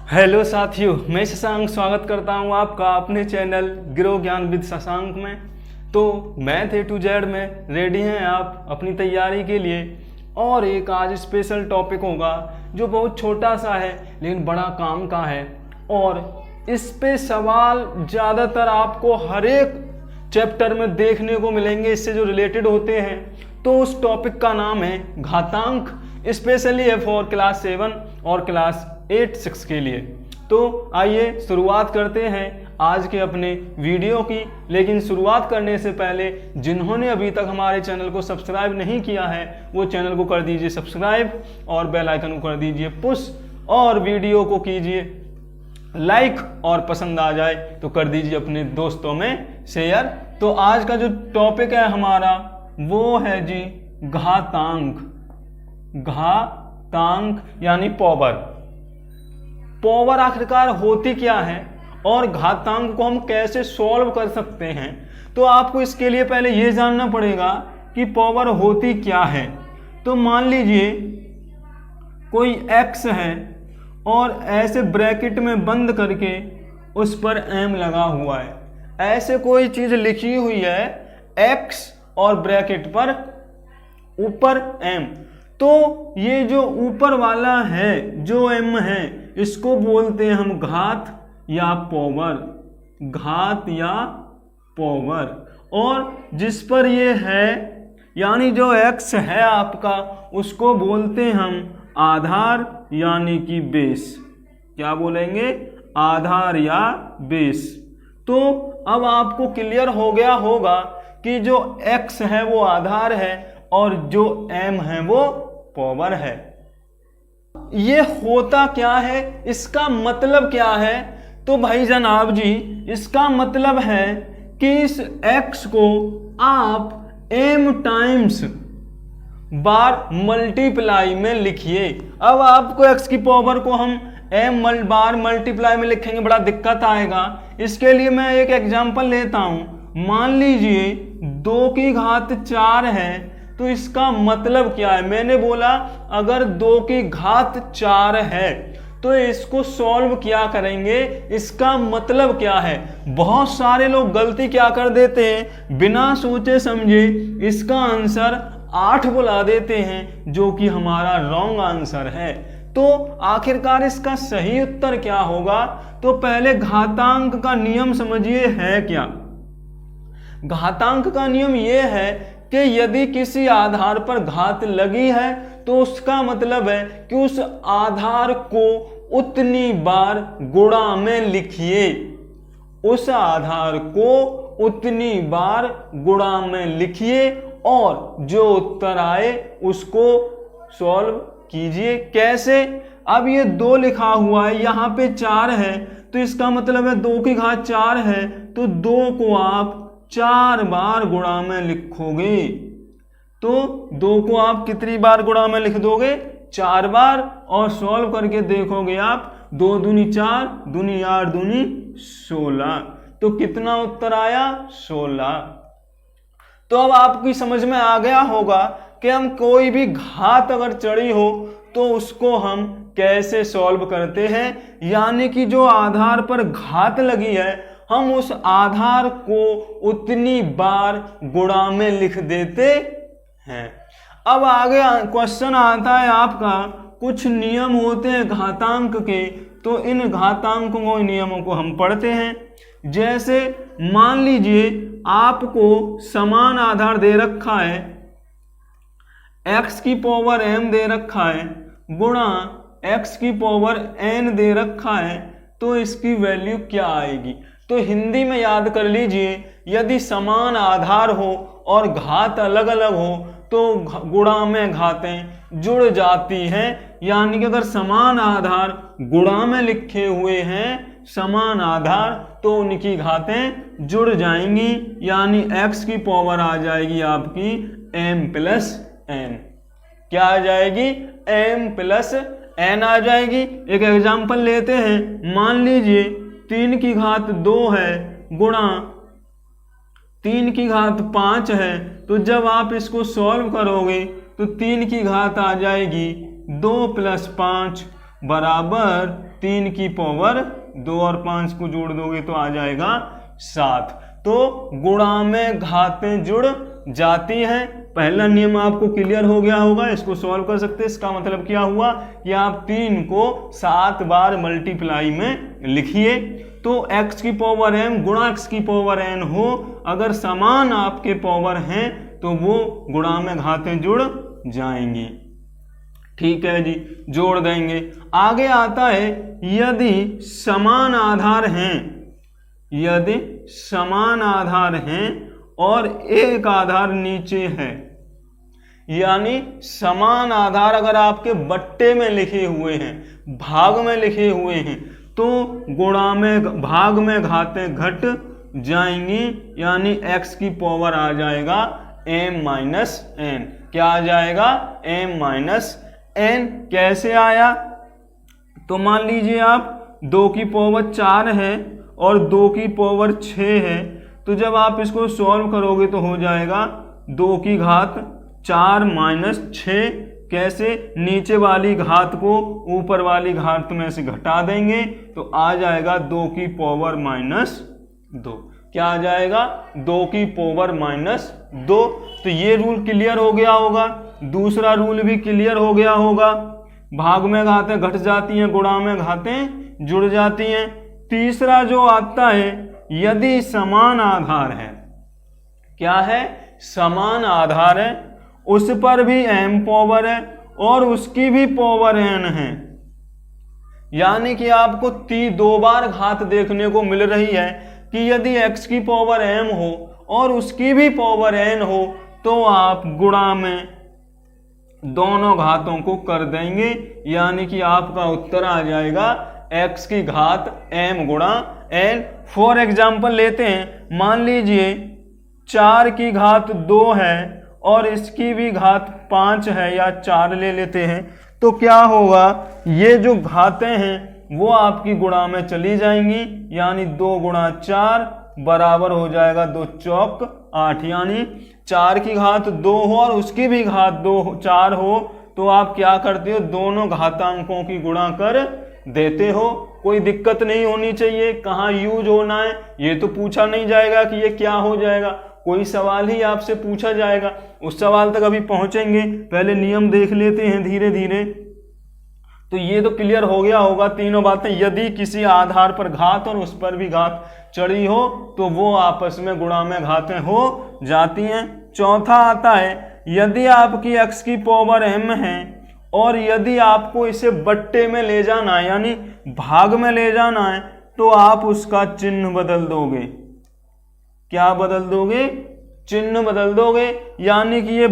Hello साथियों, मैं शशांक स्वागत करता हूं आपका अपने चैनल ग्रो ज्ञान विद शशांक में। तो मैथ A to Z में रेडी हैं आप अपनी तैयारी के लिए। और एक आज स्पेशल टॉपिक होगा जो बहुत छोटा सा है लेकिन बड़ा काम का है, और इस पे सवाल ज़्यादातर आपको हर एक चैप्टर में देखने को मिलेंगे इससे जो रिलेटेड होते हैं। तो उस टॉपिक का नाम है घातांक, स्पेशली है फॉर क्लास 7 और क्लास 8-6 के लिए। तो आइए शुरुआत करते हैं आज के अपने वीडियो की। लेकिन शुरुआत करने से पहले जिन्होंने अभी तक हमारे चैनल को सब्सक्राइब नहीं किया है वो चैनल को कर दीजिए सब्सक्राइब और बेल आइकन को कर दीजिए पुश, और वीडियो को कीजिए लाइक, और पसंद आ जाए तो कर दीजिए अपने दोस्तों में शेयर। तो आज का जो टॉपिक है हमारा वो है जी घातांक। घातांक यानी पावर। पावर आखिरकार होती क्या है और घातांक को हम कैसे सॉल्व कर सकते हैं। तो आपको इसके लिए पहले ये जानना पड़ेगा कि पावर होती क्या है। तो मान लीजिए कोई x है और ऐसे ब्रैकेट में बंद करके उस पर m लगा हुआ है। ऐसे कोई चीज लिखी हुई है x और ब्रैकेट पर ऊपर m। तो ये जो ऊपर वाला है जो m है इसको बोलते हैं हम घात या पावर। घात या पावर। और जिस पर ये है यानी जो x है आपका उसको बोलते हैं हम आधार यानी कि बेस। क्या बोलेंगे? आधार या बेस। तो अब आपको क्लियर हो गया होगा कि जो x है वो आधार है और जो m है वो पावर है। ये होता क्या है, इसका मतलब क्या है? तो भाई जनाब जी, इसका मतलब है कि इस x को आप m टाइम्स बार मल्टीप्लाई में लिखिए। अब आपको x की पावर को हम m बार मल्टीप्लाई में लिखेंगे, बड़ा दिक्कत आएगा। इसके लिए मैं एक एग्जांपल लेता हूं। मान लीजिए 2 की घात 4 है, तो इसका मतलब क्या है? मैंने बोला अगर 2 की घात 4 है तो इसको सॉल्व क्या करेंगे, इसका मतलब क्या है। बहुत सारे लोग गलती क्या कर देते हैं, बिना सोचे समझे इसका आंसर 8 बुला देते हैं जो कि हमारा रॉन्ग आंसर है। तो आखिरकार इसका सही उत्तर क्या होगा? तो पहले घातांक का नियम समझिए है क्या। घातांक का नियम यह है कि यदि किसी आधार पर घात लगी है तो उसका मतलब है कि उस आधार को उतनी बार गुणा में लिखिए। उस आधार को उतनी बार गुणा में लिखिए और जो उत्तर आए उसको सॉल्व कीजिए। कैसे? अब ये 2 लिखा हुआ है, यहाँ पे 4 है, तो इसका मतलब है 2 की घात 4 है, तो 2 को आप 4 बार गुणा में लिखोगे। तो 2 को आप कितनी बार गुणा में लिख दोगे? 4 बार। और सॉल्व करके देखोगे आप 2 दूनी 4, दूनी 8, दूनी 16। तो कितना उत्तर आया? 16। तो अब आपकी समझ में आ गया होगा कि हम कोई भी घात अगर चढ़ी हो तो उसको हम कैसे सॉल्व करते हैं। यानी कि जो आधार पर घात लगी है हम उस आधार को उतनी बार गुणा में लिख देते हैं। अब आगे क्वेश्चन आता है आपका, कुछ नियम होते हैं घातांक के, तो इन घातांकों नियमों को हम पढ़ते हैं। जैसे मान लीजिए आपको समान आधार दे रखा है, x की पावर m दे रखा है गुणा x की पावर n दे रखा है, तो इसकी वैल्यू क्या आएगी? तो हिंदी में याद कर लीजिए, यदि समान आधार हो और घात अलग अलग हो तो गुणा में घातें जुड़ जाती हैं। यानी कि अगर समान आधार गुणा में लिखे हुए हैं समान आधार तो उनकी घातें जुड़ जाएंगी, यानी x की पावर आ जाएगी आपकी m प्लस n। क्या आ जाएगी? m प्लस n आ जाएगी। एक एग्जांपल लेते हैं। मान लीजिए 3 की घात 2 है गुणा 3 की घात 5 है, तो जब आप इसको सॉल्व करोगे तो 3 की घात आ जाएगी 2 + 5 बराबर 3 की पावर 2 और 5 को जोड़ दोगे तो आ जाएगा 7। तो गुणा में घातें जुड़ जाती हैं। पहला नियम आपको क्लियर हो गया होगा, इसको सॉल्व कर सकते हैं। इसका मतलब क्या हुआ कि आप 3 को 7 बार मल्टीप्लाई में लिखिए। तो x की पावर m गुणा x की पावर n हो, अगर समान आपके पावर हैं तो वो गुणा में घातें जुड़ जाएंगी। ठीक है जी, जोड़ देंगे। आगे आता है यदि समान आधार हैं, यदि समान आधार हैं और एक आधार नीचे है, यानी समान आधार अगर आपके बट्टे में लिखे हुए हैं, भाग में लिखे हुए हैं, तो गुणा में भाग में घातें घट जाएंगी, यानी x की पावर आ जाएगा m माइनस n। क्या आ जाएगा? m minus n। कैसे आया? तो मान लीजिए आप 2 की पावर 4 है और 2 की पावर 6 है, तो जब आप इसको सॉल्व करोगे तो हो जाएगा 2 की घात 4 माइनस 6। कैसे? नीचे वाली घात को ऊपर वाली घात में से घटा देंगे तो आ जाएगा 2 की पावर माइनस 2। क्या आ जाएगा? 2 की पावर माइनस 2। तो ये रूल क्लियर हो गया होगा। दूसरा रूल भी क्लियर हो गया होगा। भाग में घातें घट जाती हैं, गुणा में घातें जुड़ जाती हैं। तीसरा जो आता है, यदि समान आधार है, क्या है? समान आधार है, उस पर भी m पावर है और उसकी भी पावर n है, यानी कि आपको 2 बार घात देखने को मिल रही है कि यदि x की पावर m हो और उसकी भी पावर n हो तो आप गुणा में दोनों घातों को कर देंगे, यानी कि आपका उत्तर आ जाएगा x की घात m गुणा n। फॉर एग्जाम्पल लेते हैं, मान लीजिए 4 की घात 2 है और इसकी भी घात 5 है, या 4 ले लेते हैं, तो क्या होगा? ये जो घातें हैं वो आपकी गुणा में चली जाएंगी, यानी 2 गुणा 4 बराबर हो जाएगा 2 चौक 8। यानी 4 की घात 2 हो और उसकी भी घात 4 हो तो आप क्या करते हो? दोनों घातांकों की गुणा कर देते हो। कोई दिक्कत नहीं होनी चाहिए। कहाँ यूज होना है ये तो पूछा नहीं जाएगा कि ये क्या हो जाएगा, कोई सवाल ही आपसे पूछा जाएगा। उस सवाल तक अभी पहुंचेंगे, पहले नियम देख लेते हैं धीरे धीरे। तो ये तो क्लियर हो गया होगा तीनों बातें। यदि किसी आधार पर घात और उस पर भी घात चढ़ी हो तो वो आपस में गुणा में घातें हो जाती हैं। चौथा आता है, यदि आपकी x की पावर m है और यदि आपको इसे बट्टे में ले जाना है, यानी भाग में ले जाना है, तो आप उसका चिन्ह बदल दोगे। क्या बदल दोगे? चिन्ह बदल दोगे। यानी कि ये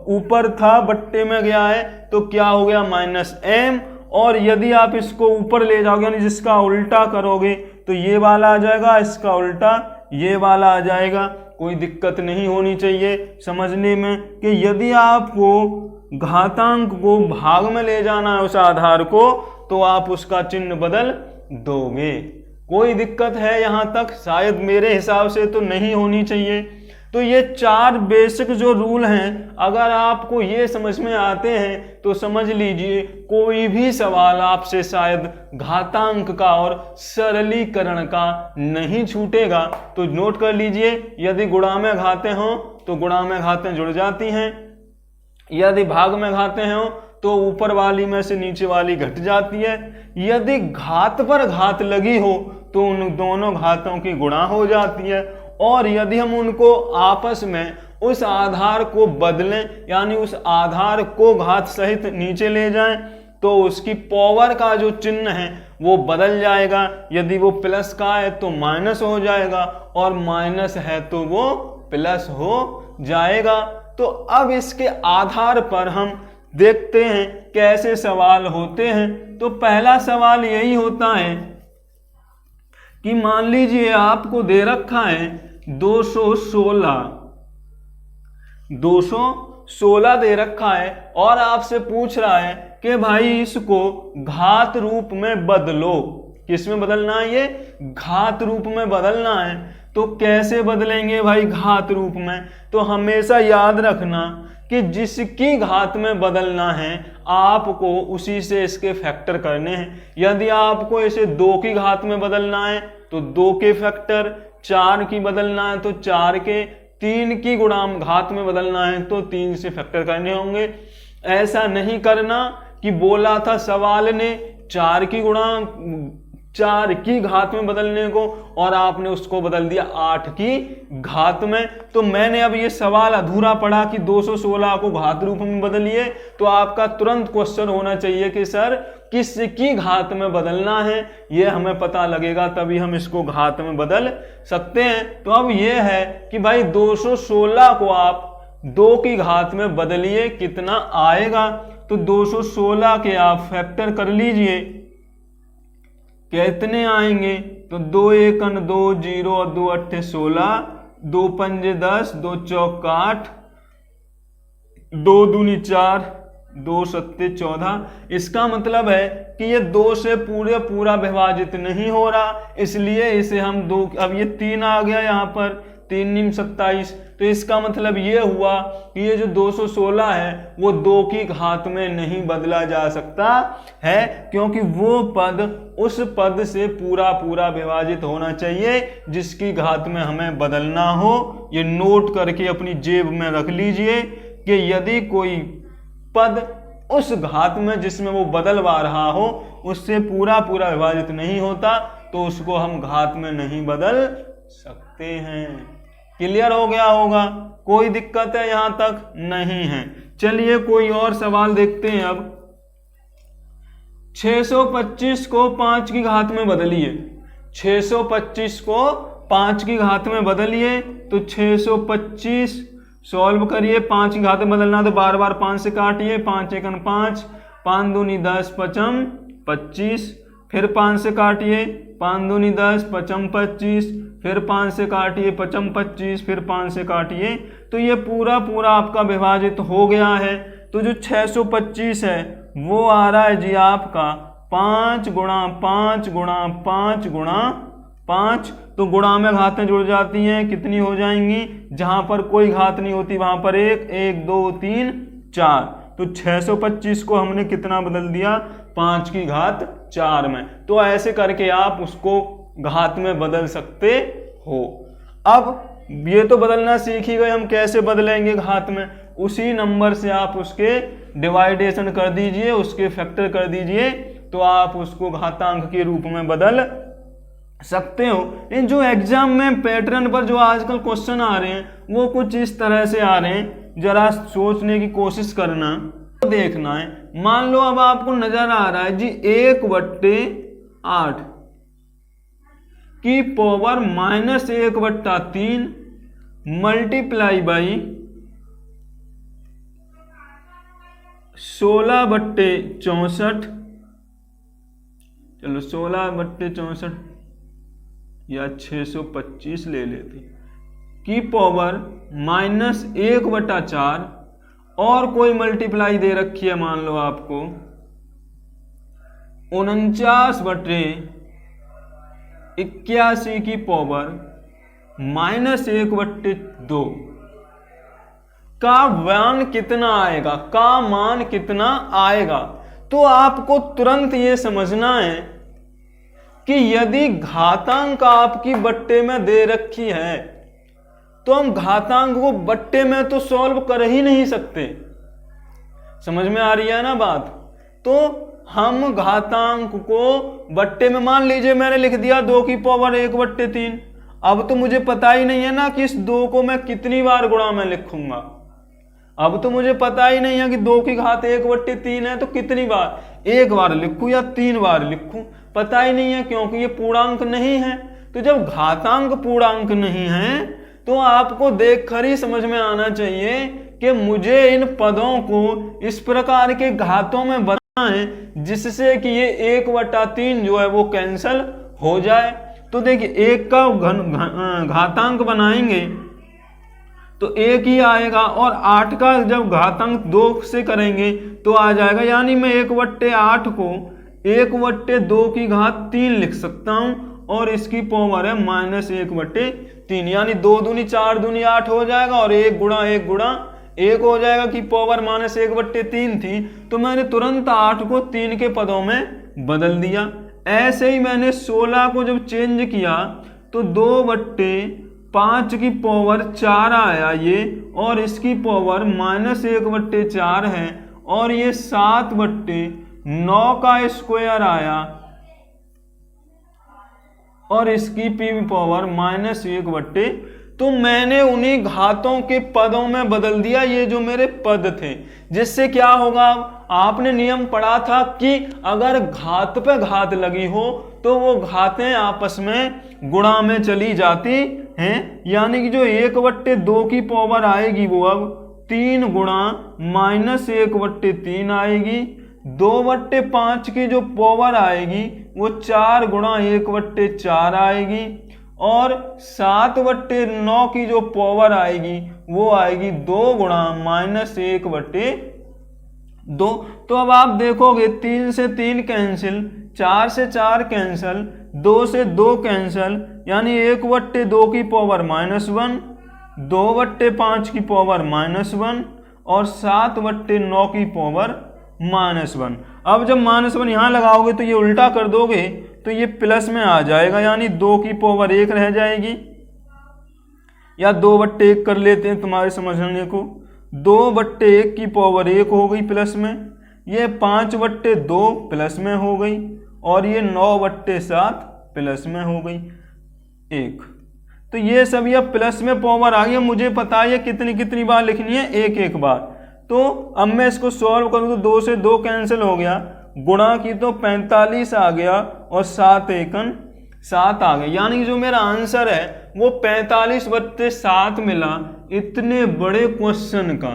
ऊपर था, बट्टे में गया है, तो क्या हो गया? Minus m। और यदि आप इसको ऊपर ले जाओगे, यानी जिसका उल्टा करोगे, तो ये वाला आ जाएगा, इसका उल्टा ये वाला आ जाएगा। कोई दिक्कत नहीं होनी चाहिए समझने में कि यदि आपको घातांक को भाग में ले जाना है उस आधार को, तो आप उसका चिन्ह बदल दोगे। कोई दिक्कत है यहाँ तक? शायद मेरे हिसाब से तो नहीं होनी चाहिए। तो ये 4 बेसिक जो रूल हैं, अगर आपको ये समझ में आते हैं तो समझ लीजिए कोई भी सवाल आपसे शायद घातांक का और सरलीकरण का नहीं छूटेगा। तो नोट कर लीजिए, यदि गुणा में घातें हों तो गुणा में घातें जुड़ जाती हैं, यदि भाग में घातें हों तो ऊपर वाली में से नीचे वाली घट जाती है, यदि घात पर घात लगी हो तो उन दोनों घातों की गुणा हो जाती है, और यदि हम उनको आपस में उस आधार को बदलें, यानी उस आधार को घात सहित नीचे ले जाएं, तो उसकी पावर का जो चिन्ह है वो बदल जाएगा। यदि वो प्लस का है तो माइनस हो जाएगा, और माइनस है तो वो प्लस हो जाएगा। तो अब इसके आधार पर हम देखते हैं कैसे सवाल होते हैं। तो पहला सवाल यही होता है कि मान लीजिए आपको दे रखा है 216 दे रखा है और आपसे पूछ रहा है कि भाई इसको घात रूप में बदलो। किस में बदलना है? ये घात रूप में बदलना है। तो कैसे बदलेंगे भाई घात रूप में? तो हमेशा याद रखना कि जिसकी घात में बदलना है आपको उसी से इसके फैक्टर करने हैं। यदि आपको इसे 2 की घात में बदलना है तो 2 के फैक्टर, 4 की बदलना है तो 4 के, 3 की गुणाम घात में बदलना है तो 3 से फैक्टर करने होंगे। ऐसा नहीं करना कि बोला था सवाल ने 4 की घात में बदलने को और आपने उसको बदल दिया 8 की घात में। तो मैंने अब ये सवाल अधूरा पढ़ा कि 216 को घात रूप में बदलिए, तो आपका तुरंत क्वेश्चन होना चाहिए कि सर किसकी घात में बदलना है, ये हमें पता लगेगा तभी हम इसको घात में बदल सकते हैं। तो अब ये है कि भाई 216 को आप 2 की घात में बदलिए, कितना आएगा? तो 216 के आप फैक्टर कर लीजिए, कितने आएंगे? तो 2 एकन 2, 0 और 2 अट्ठे 16, 2 पंजे 10, 2 चौक 8, 2 दूनी 4, 2 सत्ते 14। इसका मतलब है कि ये 2 से पूरा विभाजित नहीं हो रहा, इसलिए इसे हम 2, अब ये 3 आ गया यहाँ पर, 3 नीम 27। तो इसका मतलब ये हुआ कि ये जो 216 है वो 2 की घात में नहीं बदला जा सकता है, क्योंकि वो पद उस पद से पूरा विभाजित होना चाहिए जिसकी घात में हमें बदलना हो। ये नोट करके अपनी जेब में रख लीजिए कि यदि कोई पद उस घात में जिसमें वो बदलवा रहा हो उससे पूरा विभाजित नहीं होता तो उसको हम घात में नहीं बदल सकते हैं। क्लियर हो गया होगा? कोई दिक्कत है यहां तक? नहीं है। चलिए कोई और सवाल देखते हैं। अब 625 को 5 की घात में बदलिए। 625 को 5 की घात में बदलिए तो 625 सॉल्व करिए। 5 की घात में बदलना तो बार 5 से काटिए। 5 एकन 5, 5 दूनी 10, 55 25, फिर 5 से काटिए। 5 दूनी 10, 55 25, फिर 5 से काटिए, 55 25, फिर 5 से काटिए। तो ये पूरा आपका विभाजित हो गया है। तो जो 625 है वो आ रहा है जी आपका 5 गुणा 5 गुणा 5 गुणा 5। तो गुणा में घातें जुड़ जाती हैं, कितनी हो जाएंगी? जहां पर कोई घात नहीं होती वहां पर 1 2 3 4। तो 625 को हमने कितना बदल दिया? 5 की घात 4 में। तो ऐसे करके आप उसको घात में बदल सकते हो। अब ये तो बदलना सीख ही गए, हम कैसे बदलेंगे घात में? उसी नंबर से आप उसके डिवाइडेशन कर दीजिए, उसके फैक्टर कर दीजिए, तो आप उसको घातांक के रूप में बदल सकते हो। इन जो एग्जाम में पैटर्न पर जो आजकल क्वेश्चन आ रहे हैं वो कुछ इस तरह से आ रहे हैं, जरा सोचने की कोशिश करना, तो देखना है। मान लो अब आपको नजर आ रहा है जी 1/8 की पावर -1/3 मल्टीप्लाई बाई 16/64। चलो 16/64 या 625 ले लेते की पावर -1/4 और कोई मल्टीप्लाई दे रखी है, मान लो आपको 49/81 की पावर -1/2 का मान कितना आएगा? मान कितना आएगा? तो आपको तुरंत ये समझना है कि यदि घातांक आपकी बट्टे में दे रखी है तो हम घातांक को बट्टे में तो सॉल्व कर ही नहीं सकते। समझ में आ रही है ना बात? तो हम घातांक को बट्टे में, मान लीजिए मैंने लिख दिया 2 की पावर 1/3। अब तो मुझे पता ही नहीं है ना कि इस 2 को मैं कितनी बार गुणा में लिखूंगा। अब तो मुझे पता ही नहीं है कि 2 की घात 1/3 है तो कितनी बार, 1 बार लिखूं या 3 बार लिखूं, पता ही नहीं है, क्योंकि ये पूर्णांक नहीं है। तो जब घातांक पूर्णांक नहीं है तो आपको देखकर ही समझ में आना चाहिए कि मुझे इन पदों को इस प्रकार के घातों में बनाना है जिससे कि ये 1/3 जो है वो कैंसल हो जाए। तो देखिए 1 का घातांक बनाएंगे तो 1 ही आएगा, और 8 का जब घातांक 2 से करेंगे तो आ जाएगा, यानी मैं 1/8 को 1/2 की घात 3 लिख सकता हूं और इसकी पावर है -1/3, यानी 2 दूनी 4 दूनी 8 हो जाएगा और 1 गुणा 1 हो जाएगा कि पावर -1/3 थी, तो मैंने तुरंत 8 को 3 के पदों में बदल दिया। ऐसे ही मैंने 16 को जब चेंज किया तो 2/5 की पावर 4 आया ये, और इसकी पावर -1/4 है, और ये 7/9 का स्क्वायर आया, और इसकी पी पावर -1/। तो मैंने उन्हीं घातों के पदों में बदल दिया, ये जो मेरे पद थे, जिससे क्या होगा, आपने नियम पढ़ा था कि अगर घात पे घात लगी हो तो वो घातें आपस में गुणा में चली जाती हैं। यानी कि जो 1/2 की पावर आएगी वो अब 3 गुणा -1/3 आएगी। 2/5 की जो पावर आएगी वो 4 गुणा 1/4 आएगी, और 7/9 की जो पावर आएगी वो आएगी 2 गुणा -1/2। तो अब आप देखोगे 3 से 3 कैंसिल, 4 से 4 कैंसिल, 2 से 2 कैंसिल, यानी 1/2 की पावर -1, 2/5 की पावर -1, और 7/9 की पावर -1। अब जब -1 यहाँ लगाओगे तो ये उल्टा कर दोगे तो ये प्लस में आ जाएगा, यानी 2 की पावर 1 रह जाएगी, या 2/1 कर लेते हैं तुम्हारे समझने को। 2/1 की पावर 1 हो गई प्लस में, ये 5/2 प्लस में हो गई, और ये 9/7 प्लस में हो गई 1। तो ये सब ये प्लस में पावर आ गई। मुझे पता है कितनी कितनी बार लिखनी है, एक बार। तो अब मैं इसको सॉल्व करूँ तो 2 से 2 कैंसिल हो गया, गुणा की तो 45 आ गया, और 7 एकन 7 आ गया, यानी कि जो मेरा आंसर है वो 45/7 मिला इतने बड़े क्वेश्चन का।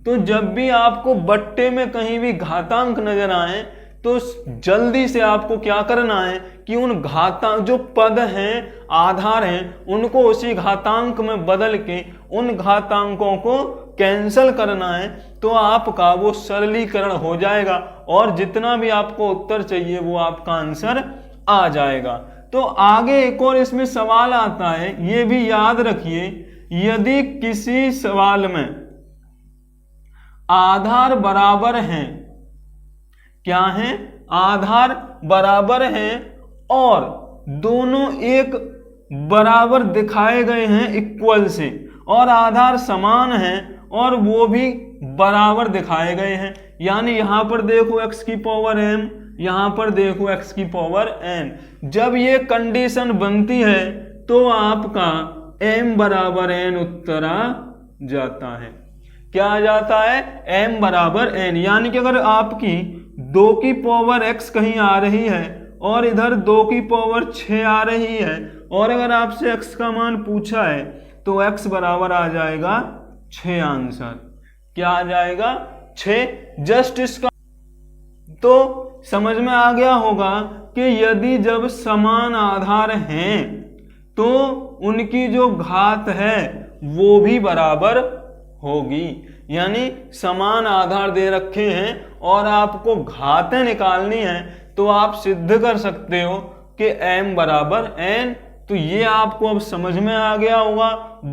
तो जब भी आपको बट्टे में कहीं भी घातांक नजर आए तो जल्दी से आपको क्या करना है कि उन घातांक जो पद हैं, आधार हैं, उनको उसी घातांक में बदल के उन घातांकों को कैंसल करना है, तो आपका वो सरलीकरण हो जाएगा, और जितना भी आपको उत्तर चाहिए वो आपका आंसर आ जाएगा। तो आगे एक और इसमें सवाल आता है, ये भी याद रखिए, यदि किसी सवाल में आधार बराबर हैं, क्या हैं, आधार बराबर हैं, और दोनों एक बराबर दिखाए गए हैं इक्वल से, और आधार समान हैं और वो भी बराबर दिखाए गए हैं, यानी यहां पर देखो x की पावर m, यहां पर देखो x की पावर n। जब ये कंडीशन बनती है तो आपका m बराबर n उत्तर आ जाता है। क्या आ जाता है, m बराबर n। यानी कि अगर आपकी 2 की पावर x कहीं आ रही है और इधर 2 की पावर 6 आ रही है, और अगर आपसे x का मान पूछा है तो x बराबर आ जाएगा 6 आंसर। क्या आ जाएगा, 6। जस्ट इसका तो समझ में आ गया होगा कि यदि जब समान आधार हैं तो उनकी जो घात है वो भी बराबर होगी। यानी समान आधार दे रखे हैं और आपको घातें निकालनी है तो आप सिद्ध कर सकते हो कि m बराबर n। तो ये आपको अब समझ में आ गया होगा।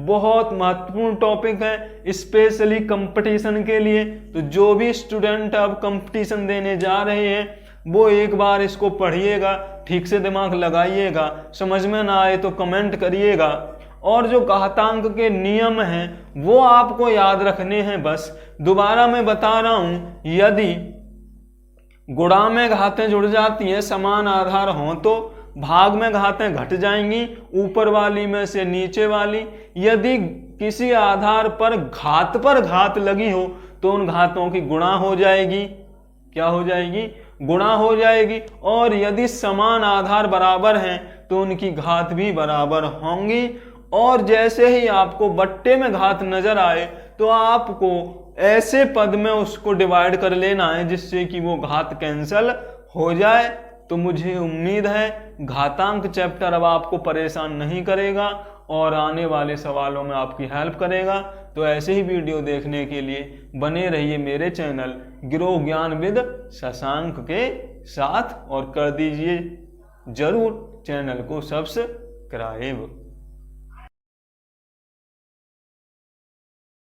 बहुत महत्वपूर्ण टॉपिक है स्पेशली कंपटीशन के लिए। तो जो भी स्टूडेंट अब कंपटीशन देने जा रहे हैं वो एक बार इसको पढ़िएगा, ठीक से दिमाग लगाइएगा। समझ में ना आए तो कमेंट करिएगा। और जो घातांक के नियम हैं वो आपको याद रखने हैं। बस दोबारा मैं बता रहा हूं, यदि गुणा में घातें जुड़ जाती हैं समान आधार हों तो भाग में घातें घट जाएंगी, ऊपर वाली में से नीचे वाली। यदि किसी आधार पर घात लगी हो तो उन घातों की गुणा हो जाएगी। क्या हो जाएगी, गुणा हो जाएगी। और यदि समान आधार बराबर हैं तो उनकी घात भी बराबर होंगी। और जैसे ही आपको बट्टे में घात नजर आए तो आपको ऐसे पद में उसको डिवाइड कर लेना है जिससे कि वो घात कैंसल हो जाए। तो मुझे उम्मीद है घातांक चैप्टर अब आपको परेशान नहीं करेगा और आने वाले सवालों में आपकी हेल्प करेगा। तो ऐसे ही वीडियो देखने के लिए बने रहिए मेरे चैनल गिरोह ज्ञान विद शशांक के साथ, और कर दीजिए जरूर चैनल को सब्सक्राइब।